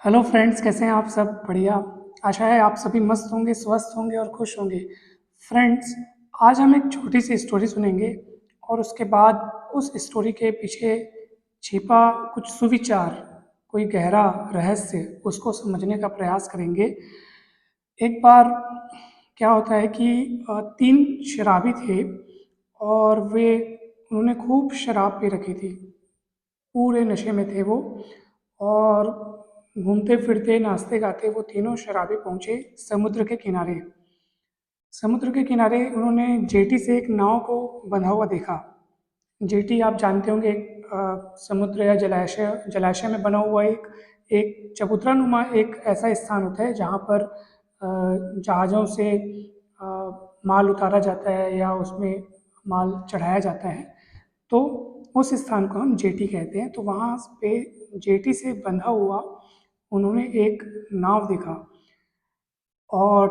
Hello friends, कैसे हैं आप सब? बढ़िया। आशा है आप सभी मस्त होंगे, स्वस्थ होंगे और खुश होंगे। फ्रेंड्स, आज हम एक छोटी सी स्टोरी सुनेंगे और उसके बाद उस स्टोरी के पीछे छिपा कुछ सुविचार, कोई गहरा रहस्य, उसको समझने का प्रयास करेंगे। एक बार क्या होता है कि तीन शराबी थे और उन्होंने खूब शराब पी रखी थी। पूरे नशे में थे वो। और घूमते फिरते नाचते गाते वो तीनों शराबी पहुंचे समुद्र के किनारे। समुद्र के किनारे उन्होंने जेटी से एक नाव को बंधा हुआ देखा। जेटी आप जानते होंगे, एक समुद्र या जलाशय जलाशय में बना हुआ एक एक चबूतरा नुमा एक ऐसा स्थान होता है जहाँ पर जहाज़ों से माल उतारा जाता है या उसमें माल चढ़ाया जाता है। तो उस स्थान को हम जेटी कहते हैं। तो वहाँ पे जेटी से बंधा हुआ उन्होंने एक नाव देखा और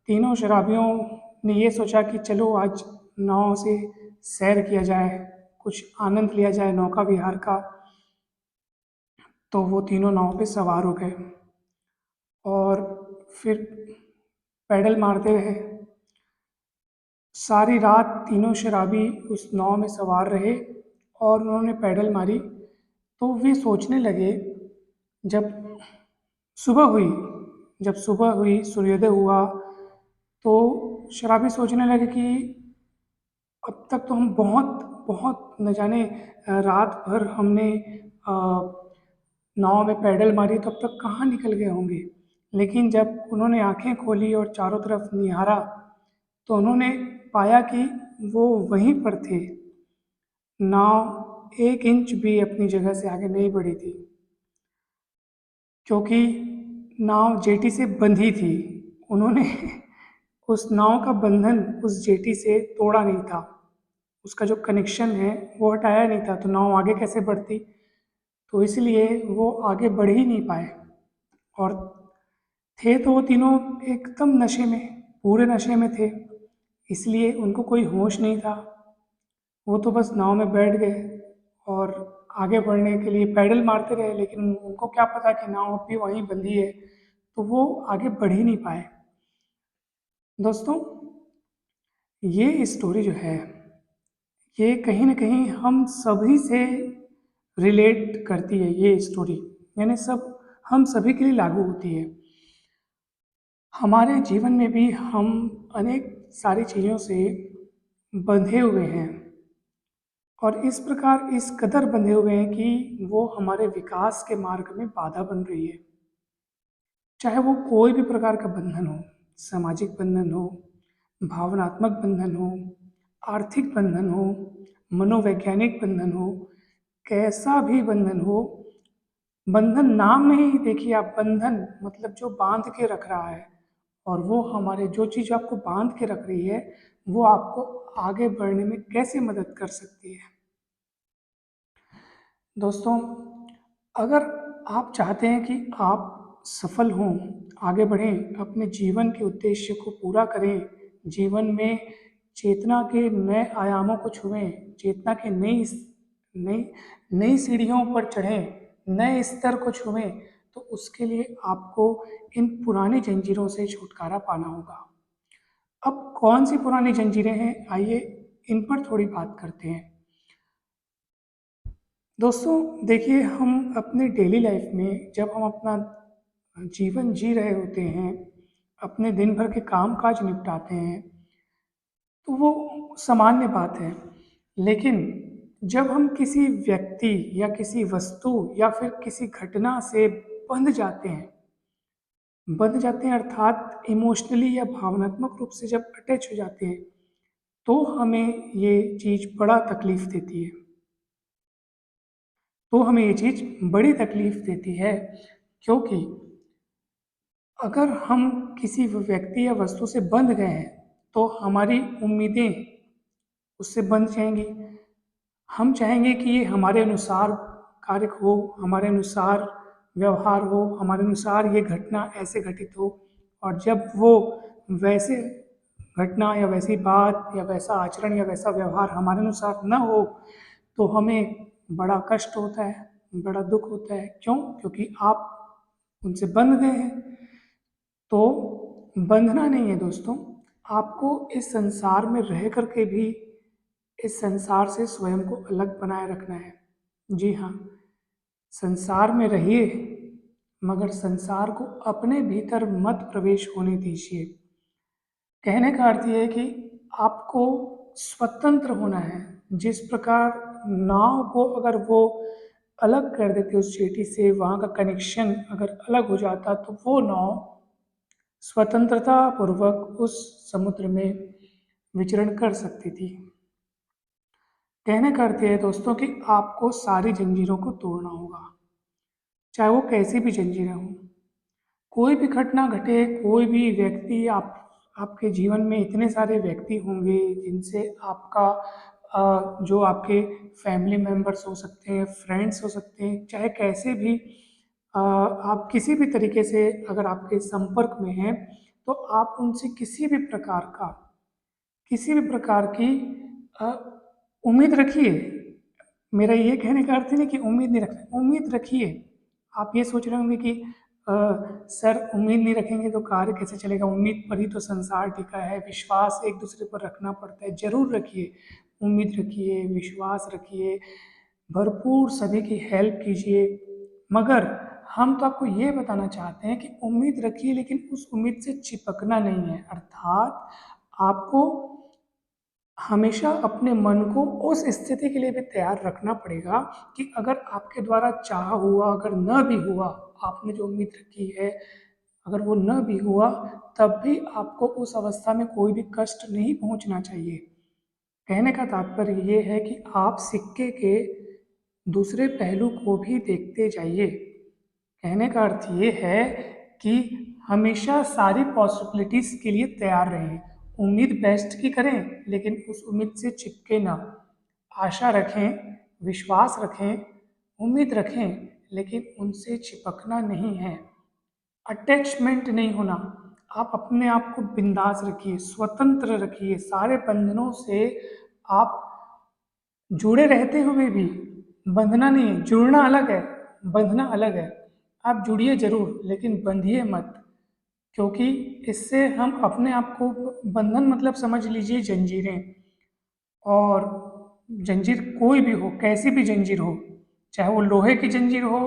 तीनों शराबियों ने ये सोचा कि चलो आज नाव से सैर किया जाए, कुछ आनंद लिया जाए नौका विहार का। तो वो तीनों नाव पे सवार हो गए और फिर पैडल मारते रहे। सारी रात तीनों शराबी उस नाव में सवार रहे और उन्होंने पैडल मारी। तो वे सोचने लगे, जब सुबह हुई जब सुबह हुई, सूर्योदय हुआ, तो शराबी सोचने लगे कि अब तक तो हम बहुत बहुत न जाने रात भर हमने अ, नाव में पैडल मारी, तो अब तक कहाँ निकल गए होंगे। लेकिन जब उन्होंने आंखें खोली और चारों तरफ निहारा तो उन्होंने पाया कि वो वहीं पर थे। नाव एक इंच भी अपनी जगह से आगे नहीं बढ़ी थी, क्योंकि नाव जेटी से बंधी थी। उन्होंने उस नाव का बंधन उस जेटी से तोड़ा नहीं था, उसका जो कनेक्शन है वो हटाया नहीं था, तो नाव आगे कैसे बढ़ती। तो इसलिए वो आगे बढ़ ही नहीं पाए। और थे तो वो तीनों एकदम नशे में, पूरे नशे में थे, इसलिए उनको कोई होश नहीं था। वो तो बस नाव में बैठ गए और आगे बढ़ने के लिए पैडल मारते रहे, लेकिन उनको क्या पता कि नाव अब भी वहीं बंधी है, तो वो आगे बढ़ ही नहीं पाए। दोस्तों, ये स्टोरी जो है, ये कहीं ना कहीं हम सभी से रिलेट करती है। ये स्टोरी यानी सब हम सभी के लिए लागू होती है। हमारे जीवन में भी हम अनेक सारी चीज़ों से बंधे हुए हैं और इस प्रकार इस कदर बंधे हुए हैं कि वो हमारे विकास के मार्ग में बाधा बन रही है। चाहे वो कोई भी प्रकार का बंधन हो, सामाजिक बंधन हो, भावनात्मक बंधन हो, आर्थिक बंधन हो, मनोवैज्ञानिक बंधन हो, कैसा भी बंधन हो। बंधन नाम में ही देखिए आप, बंधन मतलब जो बांध के रख रहा है, और वो हमारे जो चीज़ आपको बांध के रख रही है वो आपको आगे बढ़ने में कैसे मदद कर सकती है। दोस्तों, अगर आप चाहते हैं कि आप सफल हों, आगे बढ़ें, अपने जीवन के उद्देश्य को पूरा करें, जीवन में चेतना के नए आयामों को छुएं, चेतना के नई नई सीढ़ियों पर चढ़ें, नए स्तर को छुएं, तो उसके लिए आपको इन पुरानी जंजीरों से छुटकारा पाना होगा। अब कौन सी पुरानी जंजीरें हैं, आइए इन पर थोड़ी बात करते हैं। दोस्तों देखिए, हम अपने डेली लाइफ में जब हम अपना जीवन जी रहे होते हैं, अपने दिन भर के काम काज निपटाते हैं, तो वो सामान्य बात है। लेकिन जब हम किसी व्यक्ति या किसी वस्तु या फिर किसी घटना से बंध जाते हैं अर्थात इमोशनली या भावनात्मक रूप से जब अटैच हो जाते हैं, तो हमें ये चीज़ बड़ा तकलीफ देती है। तो हमें ये चीज़ बड़ी तकलीफ देती है, क्योंकि अगर हम किसी व्यक्ति या वस्तु से बंध गए हैं तो हमारी उम्मीदें उससे बंध जाएंगी। हम चाहेंगे कि ये हमारे अनुसार कार्य हो, हमारे अनुसार व्यवहार हो, हमारे अनुसार ये घटना ऐसे घटित हो। और जब वो वैसे घटना या वैसी बात या वैसा आचरण या वैसा व्यवहार हमारे अनुसार न हो, तो हमें बड़ा कष्ट होता है, बड़ा दुख होता है। क्यों? क्योंकि आप उनसे बंध गए हैं। तो बंधना नहीं है दोस्तों, आपको इस संसार में रह करके भी इस संसार से स्वयं को अलग बनाए रखना है। जी हाँ, संसार में रहिए मगर संसार को अपने भीतर मत प्रवेश होने दीजिए। कहने का अर्थ ये है कि आपको स्वतंत्र होना है। जिस प्रकार नाव को अगर वो अलग कर देते उस चेटी से, वहाँ का कनेक्शन अगर अलग हो जाता तो वो नाव स्वतंत्रता पूर्वक उस समुद्र में विचरण कर सकती थी। कहने का अर्थ है दोस्तों कि आपको सारी जंजीरों को तोड़ना होगा, चाहे वो कैसी भी जंजीरें हों। कोई भी घटना घटे, कोई भी व्यक्ति, आपके जीवन में इतने सारे व्यक्ति होंगे जिनसे आपका जो आपके फैमिली मेम्बर्स हो सकते हैं, फ्रेंड्स हो सकते हैं, चाहे कैसे भी आप किसी भी तरीके से अगर आपके संपर्क में हैं, तो आप उनसे किसी भी प्रकार की अ, उम्मीद रखिए। मेरा ये कहने का अर्थ नहीं कि उम्मीद नहीं रखना, उम्मीद रखिए। आप ये सोच रहे होंगे कि अ, सर उम्मीद नहीं रखेंगे तो कार्य कैसे चलेगा, उम्मीद पर ही तो संसार टिका है, विश्वास एक दूसरे पर रखना पड़ता है। जरूर रखिए, उम्मीद रखिए, विश्वास रखिए, भरपूर सभी की हेल्प कीजिए। मगर हम तो आपको ये बताना चाहते हैं कि उम्मीद रखिए लेकिन उस उम्मीद से चिपकना नहीं है। अर्थात आपको हमेशा अपने मन को उस स्थिति के लिए भी तैयार रखना पड़ेगा कि अगर आपके द्वारा चाहा हुआ, अगर न भी हुआ, आपने जो उम्मीद रखी है अगर वो न भी हुआ, तब भी आपको उस अवस्था में कोई भी कष्ट नहीं पहुंचना चाहिए। कहने का तात्पर्य ये है कि आप सिक्के के दूसरे पहलू को भी देखते जाइए। कहने का अर्थ ये है कि हमेशा सारी पॉसिबिलिटीज के लिए तैयार रहें। उम्मीद बेस्ट की करें लेकिन उस उम्मीद से चिपके ना। आशा रखें, विश्वास रखें, उम्मीद रखें लेकिन उनसे चिपकना नहीं है। अटैचमेंट नहीं होना। आप अपने आप को बिंदास रखिए, स्वतंत्र रखिए, सारे बंधनों से आप जुड़े रहते हुए भी बंधना नहीं है। जुड़ना अलग है, बंधना अलग है। आप जुड़िए जरूर लेकिन बंधिए मत, क्योंकि इससे हम अपने आप को, बंधन मतलब समझ लीजिए जंजीरें। और जंजीर कोई भी हो, कैसी भी जंजीर हो, चाहे वो लोहे की जंजीर हो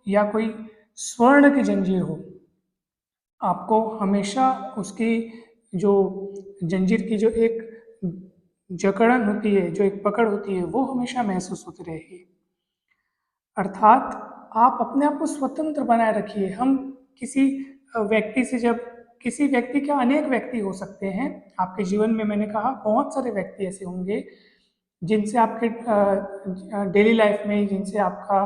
या कोई स्वर्ण की जंजीर हो, आपको हमेशा उसकी जो जंजीर की जो एक जकड़न होती है, जो एक पकड़ होती है, वो हमेशा महसूस होती रहेगी। अर्थात आप अपने आप को स्वतंत्र बनाए रखिए। हम किसी व्यक्ति से जब, किसी व्यक्ति क्या, अनेक व्यक्ति हो सकते हैं आपके जीवन में, मैंने कहा बहुत सारे व्यक्ति ऐसे होंगे जिनसे आपके डेली लाइफ में, जिनसे आपका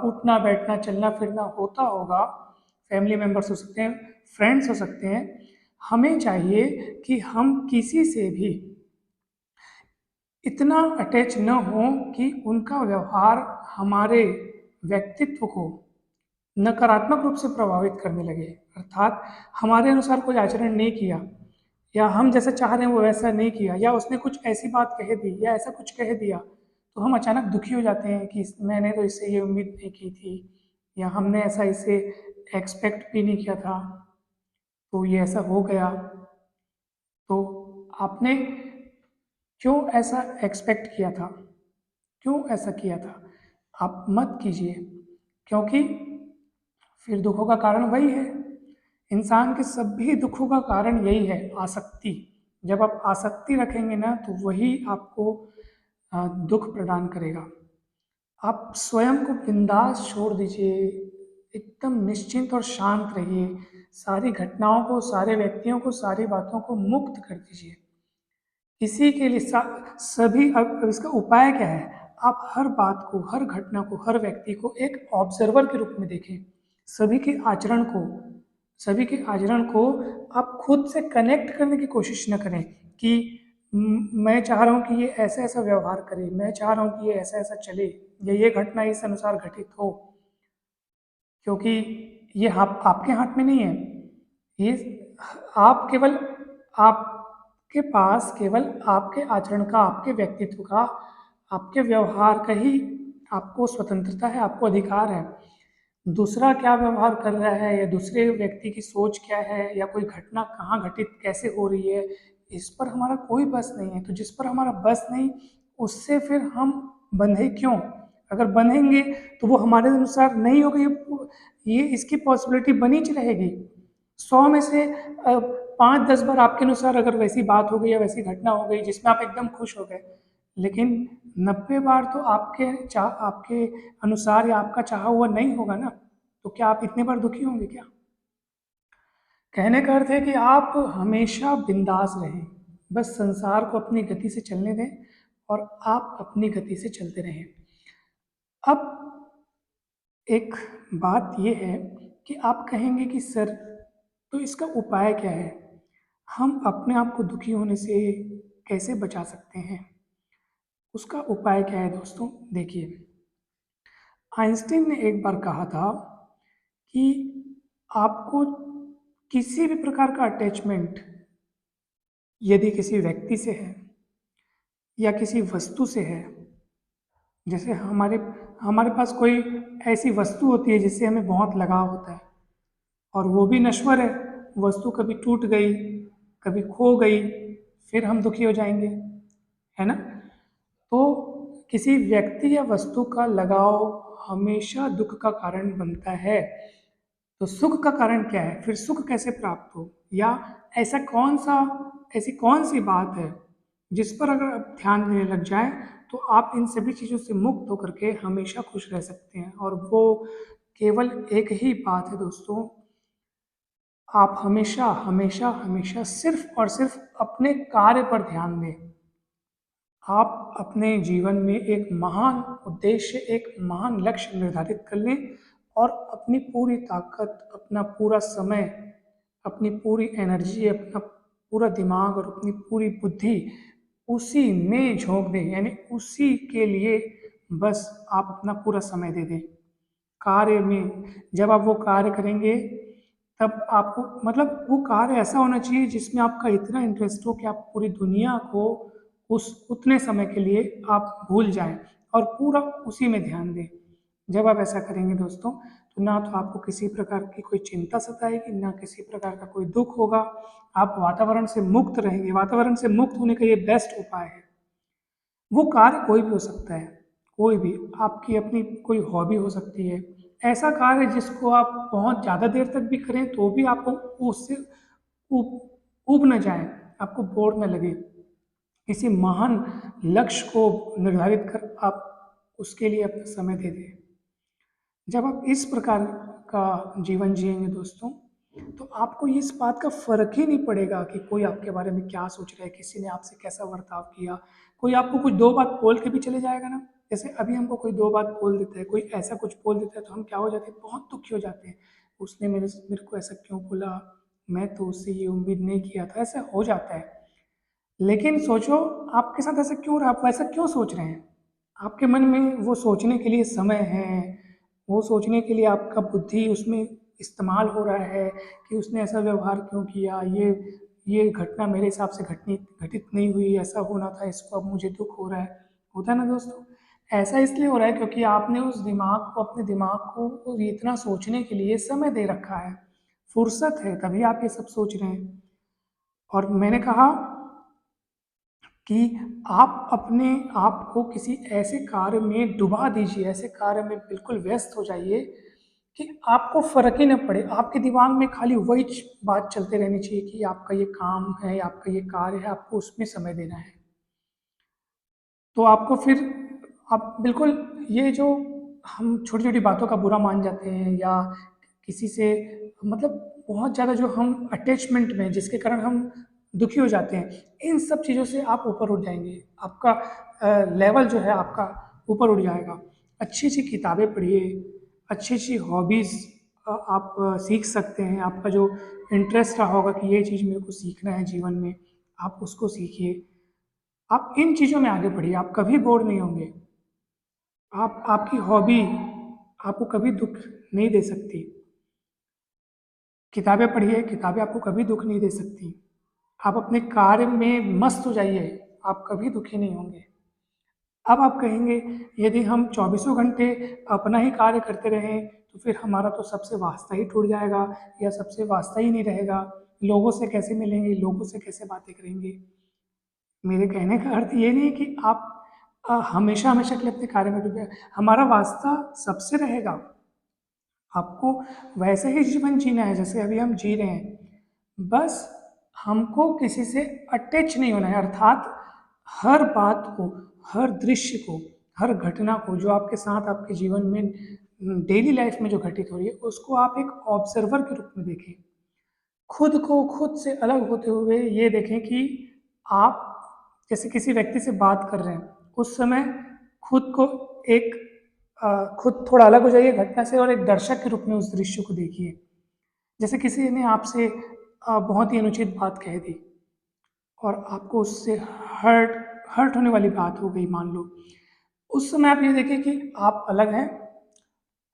उठना बैठना चलना फिरना होता होगा। फैमिली मेम्बर्स हो सकते हैं, फ्रेंड्स हो सकते हैं। हमें चाहिए कि हम किसी से भी इतना अटैच न हो कि उनका व्यवहार हमारे व्यक्तित्व को नकारात्मक रूप से प्रभावित करने लगे। अर्थात हमारे अनुसार कोई आचरण नहीं किया, या हम जैसा चाह रहे हैं वो वैसा नहीं किया, या उसने कुछ ऐसी बात कह दी या ऐसा कुछ कह दिया, तो हम अचानक दुखी हो जाते हैं कि मैंने तो इससे ये उम्मीद नहीं की थी, या हमने ऐसा इससे एक्सपेक्ट भी नहीं किया था, तो ये ऐसा हो गया। तो आपने क्यों ऐसा एक्सपेक्ट किया था, क्यों ऐसा किया था, आप मत कीजिए, क्योंकि फिर दुखों का कारण वही है। इंसान के सभी दुखों का कारण यही है, आसक्ति। जब आप आसक्ति रखेंगे ना तो वही आपको दुख प्रदान करेगा। आप स्वयं को बिंदास छोड़ दीजिए, एकदम निश्चिंत और शांत रहिए। सारी घटनाओं को, सारे व्यक्तियों को, सारी बातों को मुक्त कर दीजिए। इसी के लिए सभी, अब इसका उपाय क्या है, आप हर बात को, हर घटना को, हर व्यक्ति को एक ऑब्जर्वर के रूप में देखें। सभी के आचरण को, सभी के आचरण को आप खुद से कनेक्ट करने की कोशिश न करें कि मैं चाह रहा हूँ कि ये ऐसा ऐसा व्यवहार करे, मैं चाह रहा हूँ कि ये ऐसा ऐसा चले, या ये घटना इस अनुसार घटित हो, क्योंकि ये आपके हाथ में नहीं है। ये आप केवल, आपके पास केवल आपके आचरण का, आपके व्यक्तित्व का, आपके व्यवहार का ही आपको स्वतंत्रता है, आपको अधिकार है। दूसरा क्या व्यवहार कर रहा है या दूसरे व्यक्ति की सोच क्या है या कोई घटना कहाँ घटित कैसे हो रही है, इस पर हमारा कोई बस नहीं है। तो जिस पर हमारा बस नहीं, उससे फिर हम बंधे क्यों? अगर बंधेंगे तो वो हमारे अनुसार नहीं होगा, ये इसकी पॉसिबिलिटी बनी च रहेगी। 100 में से 5-10 बार आपके अनुसार अगर वैसी बात हो गई या वैसी घटना हो गई जिसमें आप एकदम खुश हो गए, लेकिन 90 बार तो आपके अनुसार या आपका चाहा हुआ नहीं होगा ना। तो क्या आप इतने बार दुखी होंगे क्या? कहने का अर्थ है कि आप हमेशा बिंदास रहें, बस संसार को अपनी गति से चलने दें और आप अपनी गति से चलते रहें। अब एक बात यह है कि आप कहेंगे कि सर, तो इसका उपाय क्या है? हम अपने आप को दुखी होने से कैसे बचा सकते हैं? उसका उपाय क्या है दोस्तों? देखिए, आइंस्टीन ने एक बार कहा था कि आपको किसी भी प्रकार का अटैचमेंट यदि किसी व्यक्ति से है या किसी वस्तु से है, जैसे हमारे हमारे पास कोई ऐसी वस्तु होती है जिससे हमें बहुत लगाव होता है और वो भी नश्वर है, वस्तु कभी टूट गई, कभी खो गई, फिर हम दुखी हो जाएंगे, है ना? तो किसी व्यक्ति या वस्तु का लगाव हमेशा दुख का कारण बनता है। तो सुख का कारण क्या है? फिर सुख कैसे प्राप्त हो, या ऐसा कौन सा ऐसी कौन सी बात है जिस पर अगर आप ध्यान देने लग जाए तो आप इन सभी चीज़ों से मुक्त होकर के हमेशा खुश रह सकते हैं। और वो केवल एक ही बात है दोस्तों, आप हमेशा हमेशा हमेशा सिर्फ और सिर्फ अपने कार्य पर ध्यान दें। आप अपने जीवन में एक महान उद्देश्य, एक महान लक्ष्य निर्धारित कर लें और अपनी पूरी ताकत, अपना पूरा समय, अपनी पूरी एनर्जी, अपना पूरा दिमाग और अपनी पूरी बुद्धि उसी में झोंक दें, यानी उसी के लिए बस आप अपना पूरा समय दे दें कार्य में। जब आप वो कार्य करेंगे तब आपको, मतलब वो कार्य ऐसा होना चाहिए जिसमें आपका इतना इंटरेस्ट हो कि आप पूरी दुनिया को उस उतने समय के लिए आप भूल जाएं और पूरा उसी में ध्यान दें। जब आप ऐसा करेंगे दोस्तों, तो ना तो आपको किसी प्रकार की कोई चिंता सताएगी, ना किसी प्रकार का कोई दुख होगा। आप वातावरण से मुक्त रहेंगे। वातावरण से मुक्त होने का ये बेस्ट उपाय है। वो कार्य कोई भी हो सकता है, कोई भी, आपकी अपनी कोई हॉबी हो सकती है, ऐसा कार्य जिसको आप बहुत ज़्यादा देर तक भी करें तो भी आपको उससे ऊब न जाए, आपको बोर न लगे। किसी महान लक्ष्य को निर्धारित कर आप उसके लिए अपना समय दे दें। जब आप इस प्रकार का जीवन जिएंगे दोस्तों, तो आपको इस बात का फर्क ही नहीं पड़ेगा कि कोई आपके बारे में क्या सोच रहा है, किसी ने आपसे कैसा बर्ताव किया। कोई आपको कुछ दो बात बोल के भी चले जाएगा ना, जैसे अभी हमको कोई दो बात बोल देता है, कोई ऐसा कुछ बोल देता है तो हम क्या हो जाते हैं, बहुत दुखी हो जाते हैं। उसने मेरे को ऐसा क्यों बोला, मैं तो उससे ये उम्मीद नहीं किया था, ऐसा हो जाता है। लेकिन सोचो, आपके साथ ऐसा क्यों हो रहा है, आप वैसा क्यों सोच रहे हैं? आपके मन में वो सोचने के लिए समय है, वो सोचने के लिए आपका बुद्धि उसमें इस्तेमाल हो रहा है कि उसने ऐसा व्यवहार क्यों किया, ये घटना मेरे हिसाब से घटित नहीं हुई, ऐसा होना था, इसको अब मुझे दुख हो रहा है। होता है ना दोस्तों? ऐसा इसलिए हो रहा है क्योंकि आपने उस दिमाग को, अपने दिमाग को इतना सोचने के लिए समय दे रखा है, फुर्सत है, तभी आप ये सब सोच रहे हैं। और मैंने कहा कि आप अपने आप को किसी ऐसे कार्य में डुबा दीजिए, ऐसे कार्य में बिल्कुल व्यस्त हो जाइए कि आपको फर्क ही न पड़े। आपके दिमाग में खाली वही बात चलते रहनी चाहिए कि आपका ये काम है, आपका ये कार्य है, आपको उसमें समय देना है। तो आपको फिर, आप बिल्कुल, ये जो हम छोटी छोटी बातों का बुरा मान जाते हैं या किसी से, मतलब बहुत ज़्यादा जो हम अटैचमेंट में जिसके कारण हम दुखी हो जाते हैं, इन सब चीज़ों से आप ऊपर उठ जाएंगे। आपका लेवल जो है आपका ऊपर उठ जाएगा। अच्छी अच्छी किताबें पढ़िए, अच्छी अच्छी हॉबीज़ आप सीख सकते हैं। आपका जो इंटरेस्ट रहा होगा कि ये चीज़ मेरे को सीखना है जीवन में, आप उसको सीखिए। आप इन चीज़ों में आगे बढ़िए, आप कभी बोर नहीं होंगे। आपकी हॉबी आपको कभी दुख नहीं दे सकती। किताबें पढ़िए, किताबें आपको कभी दुख नहीं दे सकती। आप अपने कार्य में मस्त हो जाइए, आप कभी दुखी नहीं होंगे। अब आप कहेंगे, यदि हम चौबीसों घंटे अपना ही कार्य करते रहें तो फिर हमारा तो सबसे वास्ता ही टूट जाएगा, या सबसे वास्ता ही नहीं रहेगा। लोगों से कैसे मिलेंगे, लोगों से कैसे बातें करेंगे। मेरे कहने का अर्थ ये नहीं है कि आप हमेशा हमेशा के लिए अपने कार्य में डूबे। हमारा वास्ता सबसे रहेगा। आपको वैसे ही जीवन जीना है जैसे अभी हम जी रहे हैं। बस हमको किसी से अटैच नहीं होना है, अर्थात हर बात को, हर दृश्य को, हर घटना को जो आपके साथ आपके जीवन में डेली लाइफ में जो घटित हो रही है उसको आप एक ऑब्जर्वर के रूप में देखें। खुद को खुद से अलग होते हुए ये देखें कि आप जैसे किसी व्यक्ति से बात कर रहे हैं, उस समय खुद को एक खुद थोड़ा अलग हो जाइए घटना से और एक दर्शक के रूप में उस दृश्य को देखिए। जैसे किसी ने आपसे बहुत ही अनुचित बात कह दी और आपको उससे हर्ट हर्ट होने वाली बात हो गई मान लो। उस समय आप ये देखिए कि आप अलग हैं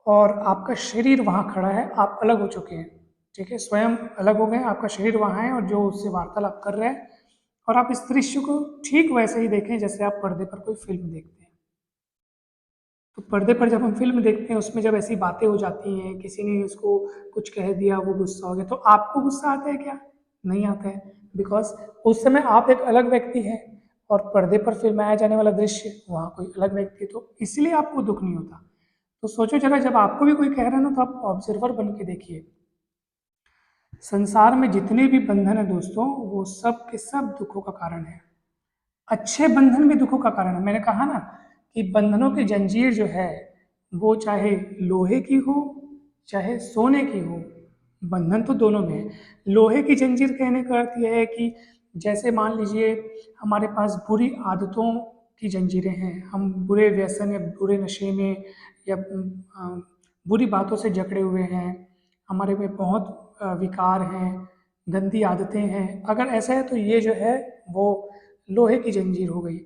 और आपका शरीर वहाँ खड़ा है, आप अलग हो चुके हैं। ठीक है, स्वयं अलग हो गए, आपका शरीर वहाँ है और जो उससे वार्तालाप कर रहे हैं, और आप इस दृश्य को ठीक वैसे ही देखें जैसे आप पर्दे पर कोई फिल्म देखते हैं। तो पर्दे पर जब हम फिल्म देखते हैं उसमें जब ऐसी बातें हो जाती हैं, किसी ने उसको कुछ कह दिया, वो गुस्सा हो गया, तो आपको गुस्सा आता है क्या? नहीं आता है, बिकॉज उस समय आप एक अलग व्यक्ति हैं और पर्दे पर फिल्माया जाने वाला दृश्य वहाँ कोई अलग व्यक्ति, तो इसलिए आपको दुख नहीं होता। तो सोचो जरा, जब आपको भी कोई कह रहा है ना तो आप ऑब्जर्वर बन के देखिए। संसार में जितने भी बंधन है दोस्तों, वो सब के सब दुखों का कारण है। अच्छे बंधन भी दुखों का कारण है। मैंने कहा ना कि बंधनों की जंजीर जो है वो चाहे लोहे की हो चाहे सोने की हो, बंधन तो दोनों में है। लोहे की जंजीर कहने का अर्थ यह है कि जैसे मान लीजिए हमारे पास बुरी आदतों की जंजीरें हैं, हम बुरे व्यसन या बुरे नशे में या बुरी बातों से जकड़े हुए हैं, हमारे में बहुत विकार हैं, गंदी आदतें हैं। अगर ऐसा है तो ये जो है वो लोहे की जंजीर हो गई।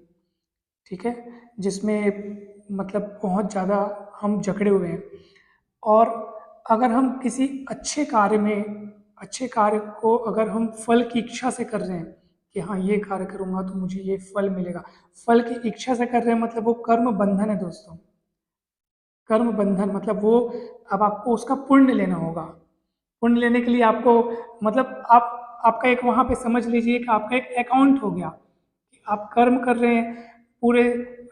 ठीक है, जिसमें मतलब बहुत ज़्यादा हम जकड़े हुए हैं। और अगर हम किसी अच्छे कार्य को अगर हम फल की इच्छा से कर रहे हैं कि हाँ ये कार्य करूँगा तो मुझे ये फल मिलेगा, फल की इच्छा से कर रहे हैं मतलब वो कर्म बंधन है दोस्तों। कर्म बंधन मतलब वो, अब आपको उसका पुण्य लेना होगा। पुण्य लेने के लिए आपको मतलब आपका एक वहाँ पे समझ लीजिए कि आपका एक अकाउंट हो गया कि आप कर्म कर रहे हैं पूरे,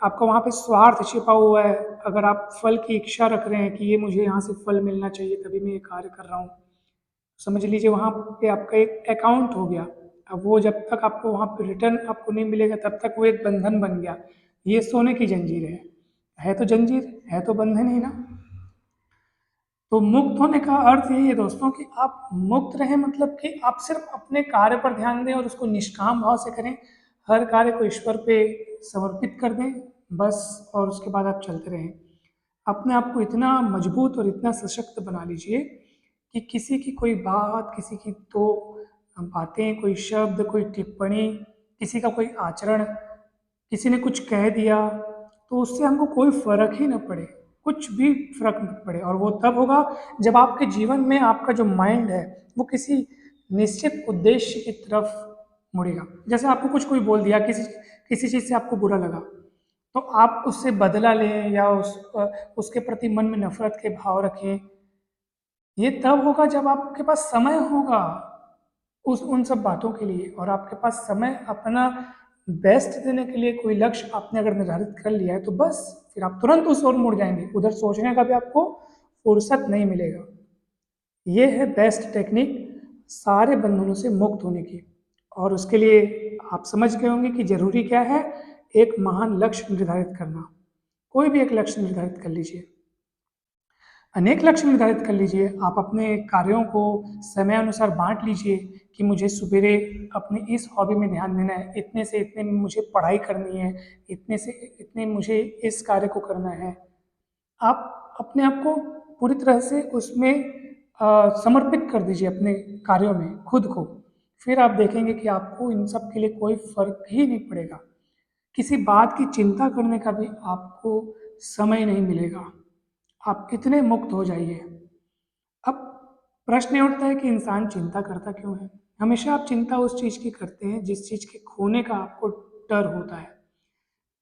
आपका वहाँ पे स्वार्थ छिपा हुआ है। अगर आप फल की इच्छा रख रहे हैं कि ये मुझे यहाँ से फल मिलना चाहिए तभी मैं ये कार्य कर रहा हूँ, समझ लीजिए वहाँ पे आपका एक अकाउंट हो गया। अब वो जब तक आपको वहाँ पे रिटर्न आपको नहीं मिलेगा तब तक वो एक बंधन बन गया। ये सोने की जंजीर है तो जंजीर है तो बंधन ही ना। तो मुक्त होने का अर्थ यही है दोस्तों कि आप मुक्त रहें, मतलब कि आप सिर्फ अपने कार्य पर ध्यान दें और उसको निष्काम भाव से करें। हर कार्य को ईश्वर पे समर्पित कर दें बस, और उसके बाद आप चलते रहें। अपने आप को इतना मजबूत और इतना सशक्त बना लीजिए कि किसी की कोई बात, किसी की दो बातें, कोई शब्द, कोई टिप्पणी, किसी का कोई आचरण, किसी ने कुछ कह दिया तो उससे हमको कोई फर्क ही न पड़े, कुछ भी फर्क न पड़े। और वो तब होगा जब आपके जीवन में आपका जो माइंड है वो किसी निश्चित उद्देश्य की तरफ मुड़ेगा। जैसे आपको कुछ कोई बोल दिया, किसी किसी चीज़ से आपको बुरा लगा, तो आप उससे बदला लें या उसके प्रति मन में नफरत के भाव रखें। ये तब होगा जब आपके पास समय होगा उस उन सब बातों के लिए, और आपके पास समय अपना बेस्ट देने के लिए कोई लक्ष्य आपने अगर निर्धारित कर लिया है तो बस फिर आप तुरंत उस ओर मुड़ जाएंगे, उधर सोचने का भी आपको फुर्सत नहीं मिलेगा। ये है बेस्ट टेक्निक सारे बंधनों से मुक्त होने की। और उसके लिए आप समझ गए होंगे कि जरूरी क्या है, एक महान लक्ष्य निर्धारित करना। कोई भी एक लक्ष्य निर्धारित कर लीजिए, अनेक लक्ष्य निर्धारित कर लीजिए। आप अपने कार्यों को समय अनुसार बांट लीजिए कि मुझे सवेरे अपने इस हॉबी में ध्यान देना है, इतने से इतने में मुझे पढ़ाई करनी है, इतने से इतने मुझे इस कार्य को करना है। आप अपने आप को पूरी तरह से उसमें समर्पित कर दीजिए अपने कार्यों में खुद को। फिर आप देखेंगे कि आपको इन सब के लिए कोई फर्क ही नहीं पड़ेगा। किसी बात की चिंता करने का भी आपको समय नहीं मिलेगा। आप इतने मुक्त हो जाइए। अब प्रश्न ये उठता है कि इंसान चिंता करता क्यों है? हमेशा आप चिंता उस चीज़ की करते हैं जिस चीज़ के खोने का आपको डर होता है।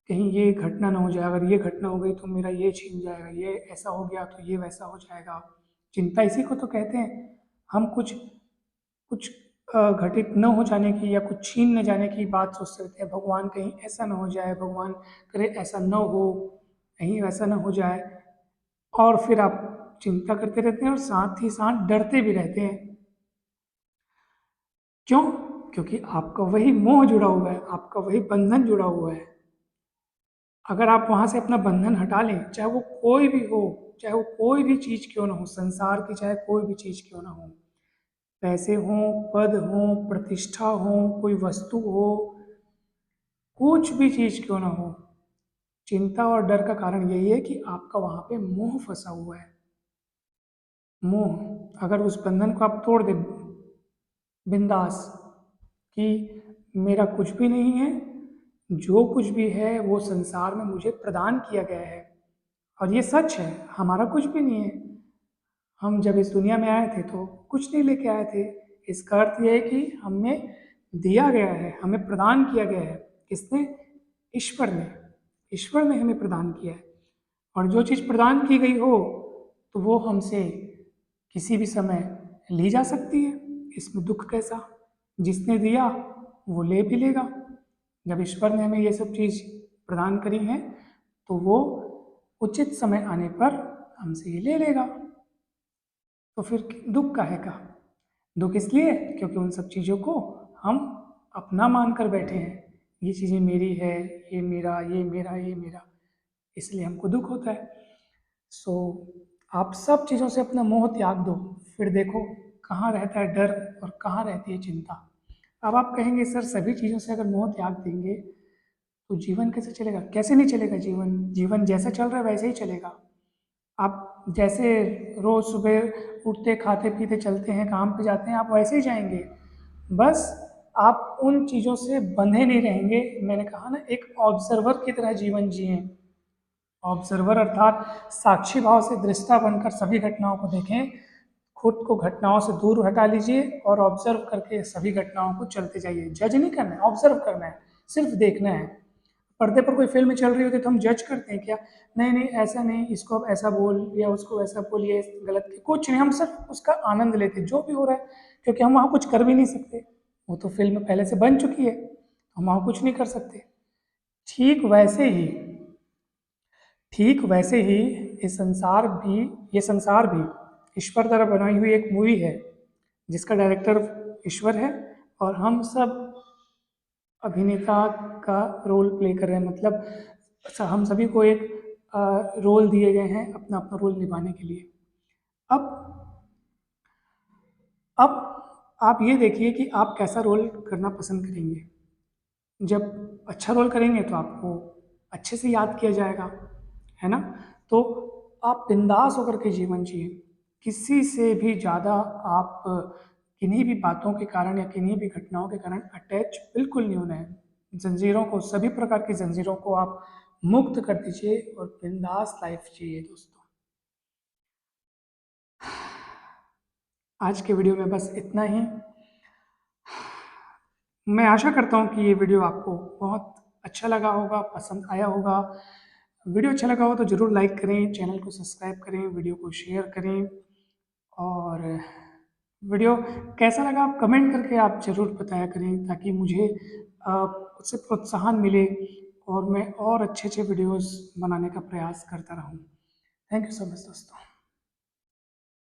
कहीं ये घटना ना हो जाए, अगर ये घटना हो गई तो मेरा ये छीन जाएगा, ये ऐसा हो गया तो ये वैसा हो जाएगा। चिंता इसी को तो कहते हैं। हम कुछ कुछ घटित न हो जाने की या कुछ छीन न जाने की बात सोचते रहते हैं, भगवान कहीं ऐसा ना हो जाए, भगवान करे ऐसा न हो, कहीं वैसा ना हो जाए। और फिर आप चिंता करते रहते हैं और साथ ही साथ डरते भी रहते हैं। क्यों? क्योंकि आपका वही मोह जुड़ा हुआ है, आपका वही बंधन जुड़ा हुआ है। अगर आप वहां से अपना बंधन हटा लें, चाहे वो कोई भी हो, चाहे वो कोई भी चीज क्यों ना हो, संसार की चाहे कोई भी चीज क्यों ना हो, पैसे हों, पद हों, प्रतिष्ठा हो, कोई वस्तु हो, कुछ भी चीज क्यों ना हो, चिंता और डर का कारण यही है कि आपका वहां पे मोह फंसा हुआ है। मोह, अगर उस बंधन को आप तोड़ दें बिंदास कि मेरा कुछ भी नहीं है, जो कुछ भी है वो संसार में मुझे प्रदान किया गया है, और ये सच है, हमारा कुछ भी नहीं है। हम जब इस दुनिया में आए थे तो कुछ नहीं लेके आए थे। इसका अर्थ यह है कि हमें दिया गया है, हमें प्रदान किया गया है। किसने? ईश्वर ने। ईश्वर ने हमें प्रदान किया है। और जो चीज़ प्रदान की गई हो तो वो हमसे किसी भी समय ली जा सकती है। इसमें दुख कैसा? जिसने दिया वो ले भी लेगा। जब ईश्वर ने हमें ये सब चीज़ प्रदान करी है तो वो उचित समय आने पर हमसे ये ले लेगा। तो फिर दुख काहे का? दुख इसलिए क्योंकि उन सब चीज़ों को हम अपना मान कर बैठे हैं। ये चीज़ें मेरी है, ये मेरा, ये मेरा, ये मेरा, इसलिए हमको दुख होता है। सो आप सब चीज़ों से अपना मोह त्याग दो, फिर देखो कहाँ रहता है डर और कहाँ रहती है चिंता। अब आप कहेंगे सर सभी चीज़ों से अगर मोह त्याग देंगे तो जीवन कैसे चलेगा? कैसे नहीं चलेगा जीवन? जीवन जैसा चल रहा है वैसे ही चलेगा। आप जैसे रोज सुबह उठते खाते पीते चलते हैं, काम पे जाते हैं, आप वैसे ही जाएंगे। बस आप उन चीज़ों से बंधे नहीं रहेंगे। मैंने कहा ना, एक ऑब्जर्वर की तरह जीवन जिए। ऑब्जर्वर अर्थात साक्षी भाव से दृष्टा बनकर सभी घटनाओं को देखें। खुद को घटनाओं से दूर हटा लीजिए और ऑब्जर्व करके सभी घटनाओं को चलते जाइए। जज नहीं करना है, ऑब्जर्व करना है, सिर्फ देखना है। पर्दे पर कोई फिल्म चल रही होती है तो हम जज करते हैं क्या? नहीं नहीं ऐसा नहीं, इसको अब ऐसा बोल या उसको वैसा बोल, ये गलत, कुछ नहीं, हम सिर्फ उसका आनंद लेते हैं जो भी हो रहा है, क्योंकि हम वहाँ कुछ कर भी नहीं सकते। वो तो फिल्म पहले से बन चुकी है, हम वहाँ कुछ नहीं कर सकते। ठीक वैसे ही ठीक वैसे ही ये संसार भी ईश्वर द्वारा बनाई हुई एक मूवी है जिसका डायरेक्टर ईश्वर है, और हम सब अभिनेता का रोल प्ले कर रहे हैं। मतलब हम सभी को एक रोल दिए गए हैं अपना अपना रोल निभाने के लिए। अब अब आप ये देखिए कि आप कैसा रोल करना पसंद करेंगे। जब अच्छा रोल करेंगे तो आपको अच्छे से याद किया जाएगा, है ना? तो आप बिंदास होकर के जीवन जिए। किसी से भी ज़्यादा आप किन्हीं भी बातों के कारण या किन्हीं भी घटनाओं के कारण अटैच बिल्कुल नहीं होना है। जंजीरों को, सभी प्रकार की जंजीरों को आप मुक्त कर दीजिए और बिंदास लाइफ जिए दोस्तों। आज के वीडियो में बस इतना ही। मैं आशा करता हूँ कि ये वीडियो आपको बहुत अच्छा लगा होगा, पसंद आया होगा। वीडियो अच्छा लगा हो तो ज़रूर लाइक करें, चैनल को सब्सक्राइब करें, वीडियो को शेयर करें, और वीडियो कैसा लगा आप कमेंट करके आप ज़रूर बताया करें, ताकि मुझे उससे प्रोत्साहन मिले और मैं और अच्छे अच्छे वीडियोस बनाने का प्रयास करता रहूं। थैंक यू सो मच दोस्तों।